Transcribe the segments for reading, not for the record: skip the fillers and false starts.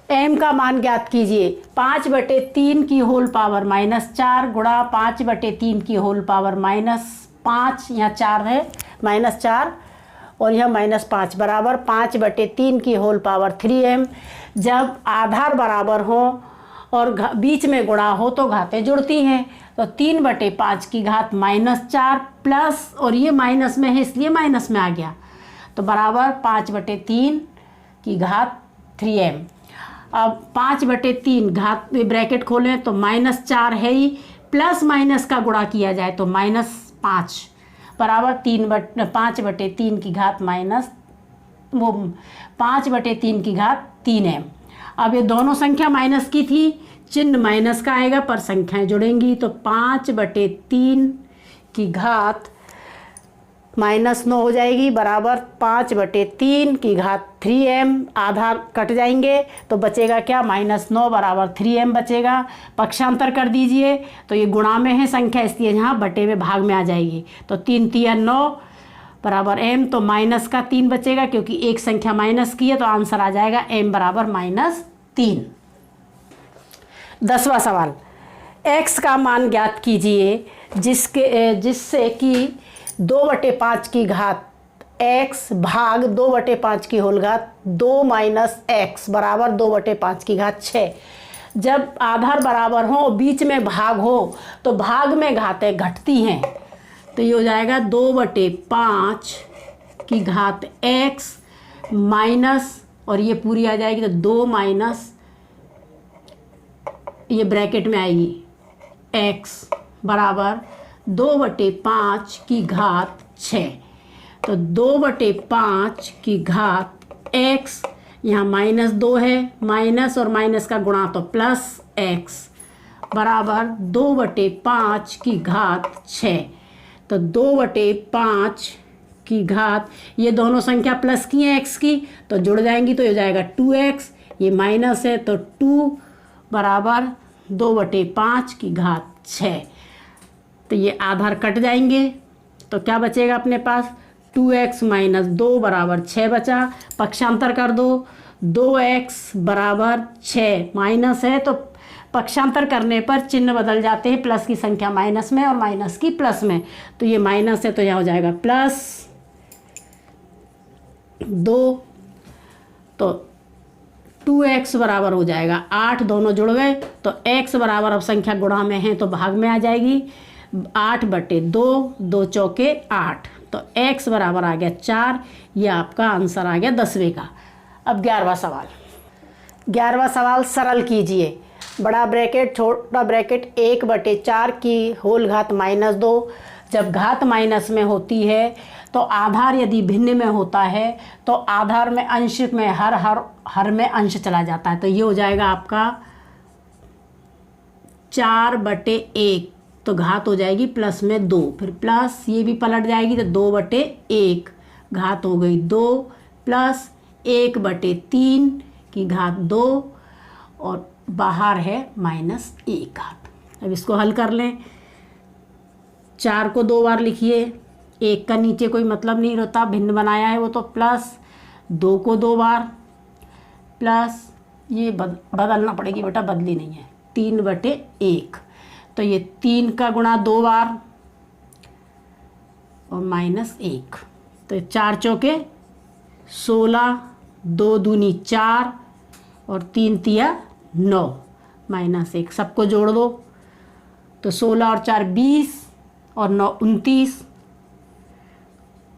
m का मान ज्ञात कीजिए। 5/3 की होल पावर -4 गुणा 5/3 की होल पावर -5, यहाँ 4 है, -4 और यह -5 बराबर 5/3 की होल पावर 3m। जब आधार बराबर हो और बीच में गुणा हो तो घातें जुड़ती हैं, तो 3/5 की घात -4 प्लस, और ये माइनस में है इसलिए माइनस में आ गया, तो बराबर 5/3 की घात 3m। अब 5/3 घात ब्रैकेट खोलें तो -4 है ही, प्लस माइनस का गुणा किया जाए तो -5 बराबर 5/3 की घात माइनस 5/3 की घात 3m। अब ये दोनों संख्या माइनस की थी, चिन्ह माइनस का आएगा पर संख्याएं जुड़ेंगी, तो 5/3 की घात -9 हो जाएगी बराबर 5/3 की घात 3m। आधार कट जाएंगे तो बचेगा क्या, -9 बराबर 3m बचेगा। पक्षांतर कर दीजिए तो ये गुणा में है संख्या इसलिए यहाँ बटे में भाग में आ जाएगी, तो 3 × 9 बराबर m, तो माइनस का 3 बचेगा क्योंकि एक संख्या माइनस की है, तो आंसर आ जाएगा m बराबर -3। 10वां सवाल, x का मान ज्ञात कीजिए जिससे कि 2/5 की घात x भाग 2/5 की होल घात 2 - x बराबर 2/5 की घात 6। जब आधार बराबर हो बीच में भाग हो तो भाग में घातें घटती हैं, तो ये हो जाएगा 2/5 की घात x माइनस, और ये पूरी आ जाएगी तो 2 माइनस, ये ब्रैकेट में आएगी x बराबर 2/5 की घात 6। तो 2/5 की घात x, यहाँ -2 है, माइनस और माइनस का गुणा तो प्लस x बराबर 2/5 की घात 6। तो 2/5 की घात, ये दोनों संख्या प्लस की हैं x की तो जुड़ जाएंगी, तो हो जाएगा 2x, ये माइनस है तो 2 बराबर 2/5 की घात 6। तो ये आधार कट जाएंगे तो क्या बचेगा अपने पास, 2x - 2 बराबर 6 बचा। पक्षांतर कर दो, 2x बराबर 6, माइनस है तो पक्षांतर करने पर चिन्ह बदल जाते हैं, प्लस की संख्या माइनस में और माइनस की प्लस में, तो ये माइनस है तो यहाँ हो जाएगा +2, तो 2x बराबर हो जाएगा 8, दोनों जुड़ गए तो x बराबर, अब संख्या गुणा में है तो भाग में आ जाएगी, 8/2, 2 चौके 8, तो x बराबर आ गया 4। ये आपका आंसर आ गया 10वें का। अब 11वां सवाल, 11वां सवाल सरल कीजिए। बड़ा ब्रैकेट छोटा ब्रैकेट 1/4 की होल घात -2। जब घात माइनस में होती है तो आधार यदि भिन्न में होता है तो आधार में अंश में हर में अंश चला जाता है, तो ये हो जाएगा आपका 4/1, तो घात हो जाएगी प्लस में 2, फिर प्लस ये भी पलट जाएगी तो 2/1, घात हो गई 2 प्लस 1/3 की घात 2 और बाहर है -1 घात। अब इसको हल कर लें, 4 को 2 बार लिखिए, 1 का नीचे कोई मतलब नहीं होता, भिन्न बनाया है वो, तो प्लस 2 को 2 बार प्लस, ये बदलना पड़ेगी बेटा, बदली नहीं है, 3/1, तो ये 3 का गुणा 2 बार और -1, तो 4 चौके 16, 2 दूनी 4 और 3 तिया 9, -1, सबको जोड़ दो तो 16 और 4 20 और 9 29,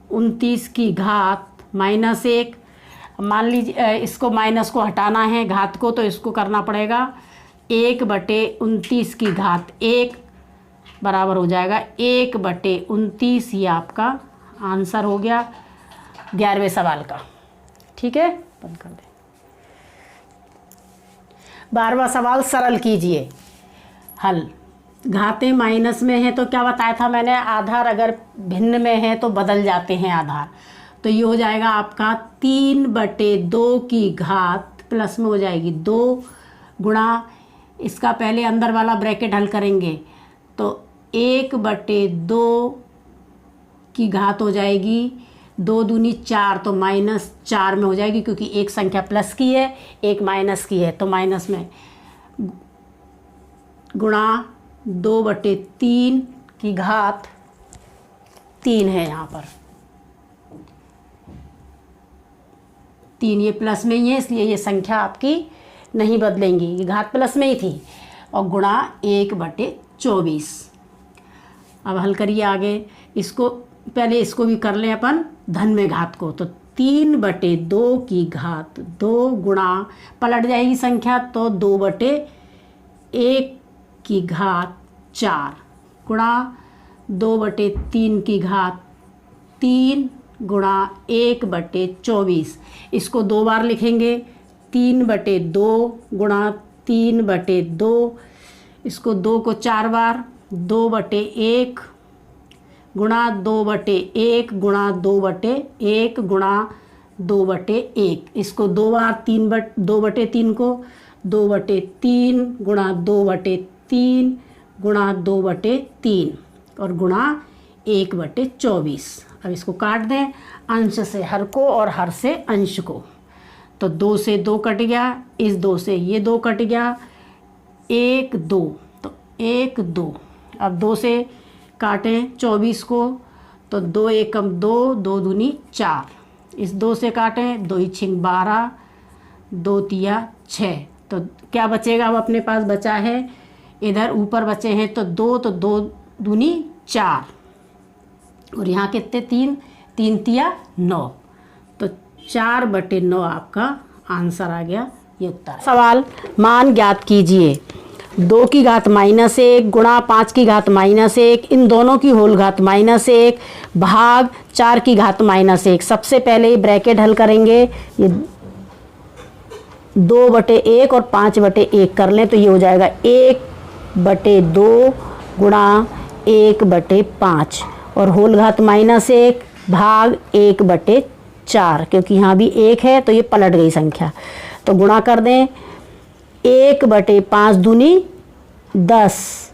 29 की घात -1। मान लीजिए इसको माइनस को हटाना है घात को, तो इसको करना पड़ेगा 1/29 की घात 1 बराबर हो जाएगा 1/29। ये आपका आंसर हो गया 11वें सवाल का। ठीक है, बंद कर दें। 12वां सवाल सरल कीजिए। हल, घातें माइनस में हैं तो क्या बताया था मैंने, आधार अगर भिन्न में है तो बदल जाते हैं आधार, तो ये हो जाएगा आपका 3/2 की घात प्लस में हो जाएगी 2 गुणा, इसका पहले अंदर वाला ब्रैकेट हल करेंगे तो 1/2 की घात हो जाएगी 2 दूनी 4 तो -4 में हो जाएगी, क्योंकि एक संख्या प्लस की है एक माइनस की है, तो माइनस में गुणा 2/3 की घात 3 है। यहाँ पर 3 ये प्लस में ही है, इसलिए ये संख्या आपकी नहीं बदलेंगी, ये घात प्लस में ही थी, और गुणा 1/24। अब हल करिए आगे, इसको पहले इसको भी कर लें अपन धन में घात को, तो 3/2 की घात 2 गुणा पलट जाएगी संख्या, तो 2/1 की घात 4 गुणा 2/3 की घात 3 गुणा 1/24। इसको 2 बार लिखेंगे, 3/2 गुणा 3/2, इसको 2 को 4 बार, 2/1 गुणा 2/1 गुणा 2/1 गुणा 2/1, इसको 2 बार, 2/3 को 2/3 गुणा 2/3 गुणा 2/3 और गुणा 1/24। अब इसको काट दें, अंश से हर को और हर से अंश को, तो 2 से 2 कट गया, इस 2 से ये 2 कट गया, 1 2, तो 1 2। अब 2 से काटें 24 को, तो 2 एकम 2, 2 दूनी 4, इस 2 से काटें 2 6 12, 2 तिया 6, तो क्या बचेगा? अब अपने पास बचा है, इधर ऊपर बचे हैं तो 2, तो 2 दूनी 4, और यहाँ कितने 3, 3 तिया 9, तो 4/9 आपका आंसर आ गया, ये उत्तर। सवाल, मान ज्ञात कीजिए 2 की घात -1 गुणा 5 की घात -1, इन दोनों की होल घात -1 भाग 4 की घात -1। सबसे पहले ब्रैकेट हल करेंगे, ये 2/1 और 5/1 कर लें, तो ये हो जाएगा 1/2 गुणा 1/5 और होल घात -1 भाग 1/4, क्योंकि यहाँ भी 1 है तो ये पलट गई संख्या, तो गुणा कर दें, 1/5 दूनी 10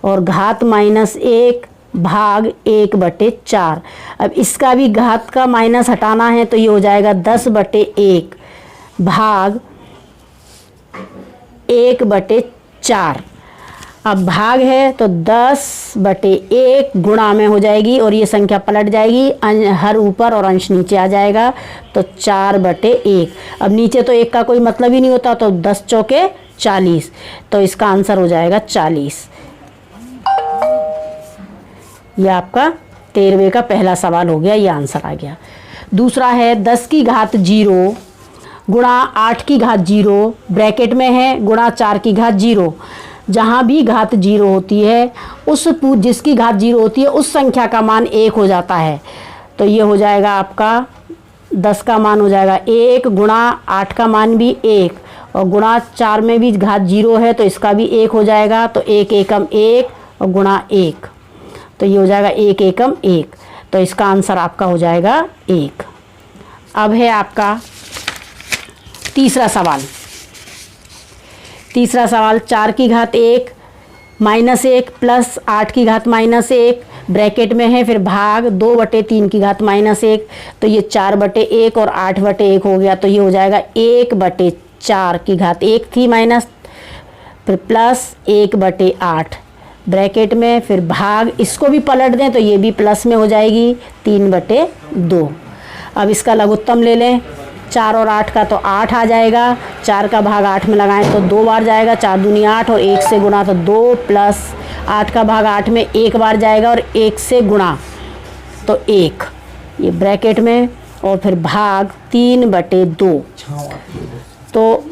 और घात -1 भाग 1/4। अब इसका भी घात का माइनस हटाना है, तो ये हो जाएगा 10/1 भाग 1/4। अब भाग है तो 10/1 गुणा में हो जाएगी और ये संख्या पलट जाएगी, हर ऊपर और अंश नीचे आ जाएगा, तो 4/1। अब नीचे तो 1 का कोई मतलब ही नहीं होता, तो 10 चौके 40, तो इसका आंसर हो जाएगा 40। ये आपका 13वें का पहला सवाल हो गया, ये आंसर आ गया। दूसरा है 10 की घात 0 गुणा 8 की घात 0, ब्रैकेट में है गुणा 4 की घात 0। जहाँ भी घात 0 होती है, जिसकी घात 0 होती है उस संख्या का मान 1 हो जाता है, तो ये हो जाएगा आपका 10 का मान हो जाएगा 1 गुणा 8 का मान भी 1 और गुणा 4 में भी घात 0 है तो इसका भी 1 हो जाएगा, तो 1 एकम 1 और गुणा 1, तो ये हो जाएगा 1 एकम 1, तो इसका आंसर आपका हो जाएगा 1। अब है आपका तीसरा सवाल। 4 की घात 1 -1 प्लस 8 की घात -1 ब्रैकेट में है, फिर भाग 2/3 की घात -1, तो ये 4/1 और 8/1 हो गया, तो ये हो जाएगा 1/4 की घात 1 थी माइनस, फिर प्लस 1/8 ब्रैकेट में, फिर भाग, इसको भी पलट दें तो ये भी प्लस में हो जाएगी 3/2। अब इसका लघुत्तम ले लें, 4 और 8 का तो 8 आ जाएगा, 4 का भाग 8 में लगाएं तो 2 बार जाएगा, 4 दूनी 8 और 1 से गुणा तो 2 प्लस 8 का भाग 8 में 1 बार जाएगा और 1 से गुणा तो 1, ये ब्रैकेट में, और फिर भाग 3/2, तो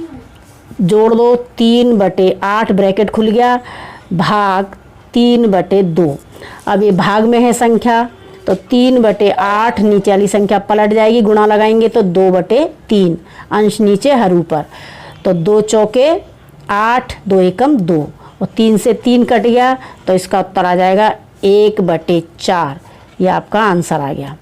जोड़ दो 3/8 ब्रैकेट खुल गया, भाग 3/2। अब ये भाग में है संख्या, तो 3/8 नीचे वाली संख्या पलट जाएगी, गुणा लगाएंगे तो 2/3, अंश नीचे हर ऊपर, तो 2 चौके 8, 2 एकम 2 और 3 से 3 कट गया, तो इसका उत्तर आ जाएगा 1/4। ये आपका आंसर आ गया।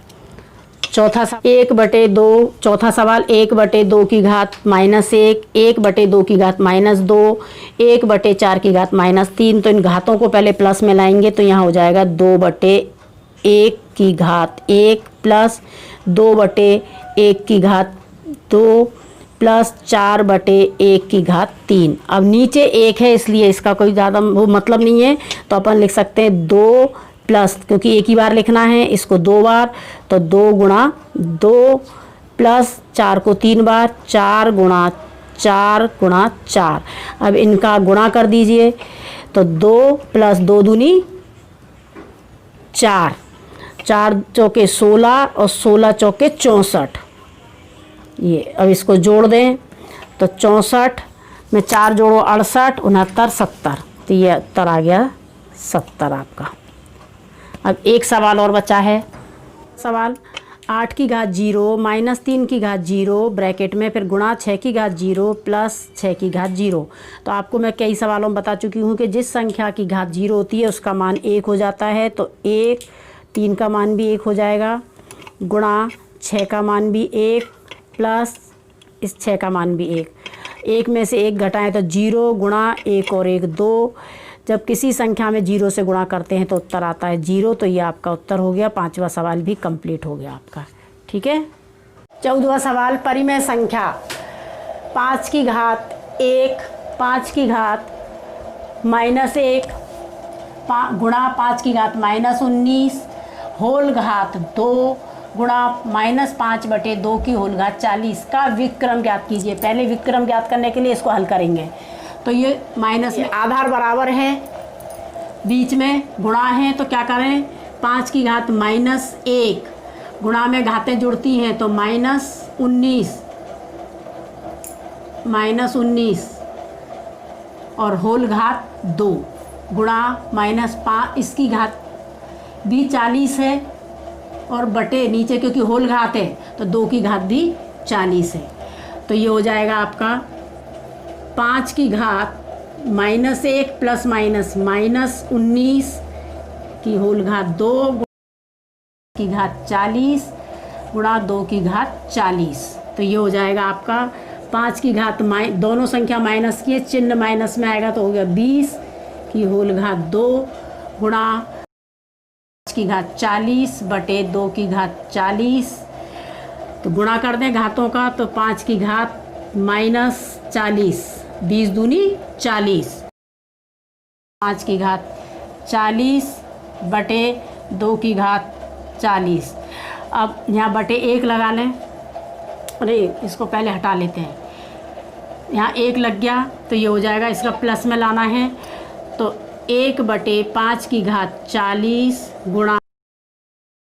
चौथा 1/2, चौथा सवाल 1/2 की घात -1, 1/2 की घात -2, 1/4 की घात -3, तो इन घातों को पहले प्लस में लाएंगे, तो यहाँ हो जाएगा 2/1 की घात 1 प्लस 2/1 की घात 2 प्लस 4/1 की घात 3। अब नीचे 1 है इसलिए इसका कोई ज़्यादा वो मतलब नहीं है, तो अपन लिख सकते हैं 2 प्लस, क्योंकि एक ही बार लिखना है इसको 2 बार, तो 2 गुणा 2 प्लस 4 को 3 बार, 4 गुणा 4 गुणा 4। अब इनका गुणा कर दीजिए, तो 2 प्लस 2 दूनी 4, 4 चौके 16 और 16 चौके 64। ये अब इसको जोड़ दें तो 64 में 4 जोड़ो 68, 69, 70, तो ये उत्तर आ गया 70 आपका। अब एक सवाल और बचा है। सवाल 8 की घात 0 माइनस 3 की घात 0 ब्रैकेट में फिर गुणा 6 की घात 0 प्लस 6 की घात 0। तो आपको मैं कई सवालों में बता चुकी हूँ कि जिस संख्या की घात 0 होती है उसका मान 1 हो जाता है, तो 1, 3 का मान भी 1 हो जाएगा, गुणा 6 का मान भी 1 प्लस इस 6 का मान भी 1, 1 में से 1 घटाएं तो 0, गुणा 1 और 1 2। जब किसी संख्या में 0 से गुणा करते हैं तो उत्तर आता है 0, तो ये आपका उत्तर हो गया। 5वां सवाल भी कंप्लीट हो गया आपका। ठीक है। 14वां सवाल परिमेय संख्या 5 की घात 1 5 की घात -1 गुणा 5 की घात -19 होल घात 2 गुणा -5/2 की होल घात 40 का विक्रम ज्ञात कीजिए। पहले विक्रम ज्ञात करने के लिए इसको हल करेंगे। तो ये माइनस में आधार बराबर है, बीच में गुणा है, तो क्या करें 5 की घात -1 गुणा में घातें जुड़ती हैं तो -19 और होल घात 2 गुणा -5, इसकी घात भी 40 है और बटे नीचे क्योंकि होल घात है तो 2 की घात भी 40 है। तो ये हो जाएगा आपका 5 की घात -1 प्लस -19 की होल घात 2 की घात 40 गुणा 2 की घात 40। तो ये हो जाएगा आपका 5 की घात दोनों संख्या माइनस की है, चिन्ह माइनस में आएगा तो हो गया 20 की होल घात 2 गुणा 5 की घात 40 बटे 2 की घात 40। तो गुणा कर दें घातों का, तो 5 की घात -40, 20 दूनी 40, 5 की घात 40 बटे 2 की घात 40। अब यहाँ बटे 1 लगा लें, अरे इसको पहले हटा लेते हैं, यहाँ 1 लग गया तो ये हो जाएगा, इसका प्लस में लाना है तो 1/5 की घात 40 गुणा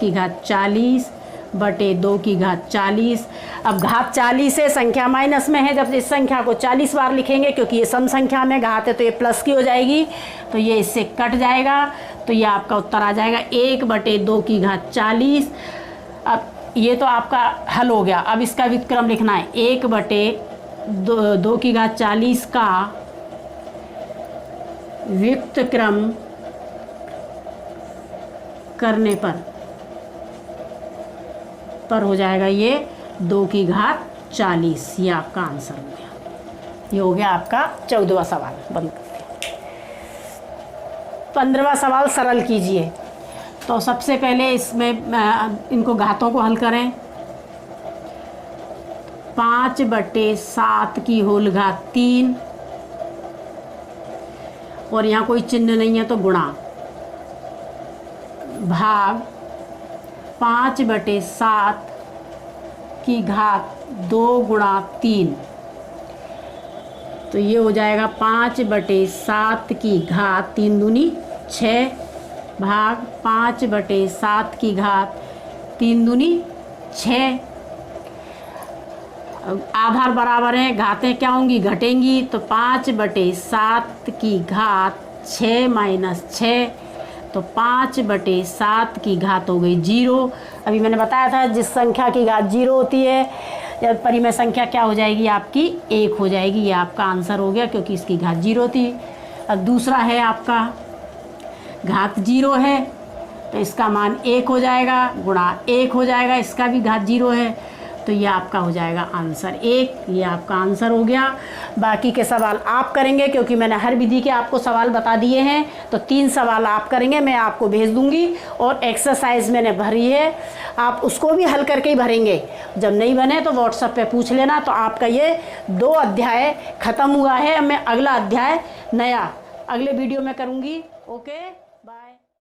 की घात 40 बटे 2 की घात 40। अब घात 40 है, संख्या माइनस में है, जब इस संख्या को 40 बार लिखेंगे क्योंकि ये सम संख्या में घात है तो ये प्लस की हो जाएगी, तो ये इससे कट जाएगा, तो ये आपका उत्तर आ जाएगा 1/2 की घात 40। अब ये तो आपका हल हो गया। अब इसका व्युत्क्रम लिखना है, 1/2 की घात 40 का व्युत्क्रम करने पर हो जाएगा ये 2 की घात 40। ये आपका आंसर हो गया। ये हो गया आपका 14वां सवाल। बंद करते हैं। 15वां सवाल सरल कीजिए। तो सबसे पहले इसमें इनको घातों को हल करें। 5/7 की होल घात 3 और यहाँ कोई चिन्ह नहीं है तो गुणा भाग 5/7 की घात 2 गुणा 3। तो ये हो जाएगा 5/7 की घात 3 दूनी 6 भाग 5/7 की घात 3 दूनी 6। आधार बराबर है, घातें क्या होंगी, घटेंगी, तो 5/7 की घात 6 माइनस 6, तो 5/7 की घात हो गई 0। अभी मैंने बताया था जिस संख्या की घात 0 होती है या परिमेय संख्या क्या हो जाएगी आपकी 1 हो जाएगी। ये आपका आंसर हो गया क्योंकि इसकी घात 0 थी। अब दूसरा है आपका घात 0 है तो इसका मान 1 हो जाएगा, गुणा 1 हो जाएगा, इसका भी घात 0 है तो ये आपका हो जाएगा आंसर 1। ये आपका आंसर हो गया। बाकी के सवाल आप करेंगे, क्योंकि मैंने हर विधि के आपको सवाल बता दिए हैं। तो 3 सवाल आप करेंगे, मैं आपको भेज दूंगी। और एक्सरसाइज मैंने भरी है, आप उसको भी हल करके ही भरेंगे। जब नहीं बने तो व्हाट्सएप पे पूछ लेना। तो आपका ये 2 अध्याय ख़त्म हुआ है। मैं अगला अध्याय नया अगले वीडियो में करूँगी। Okay, bye.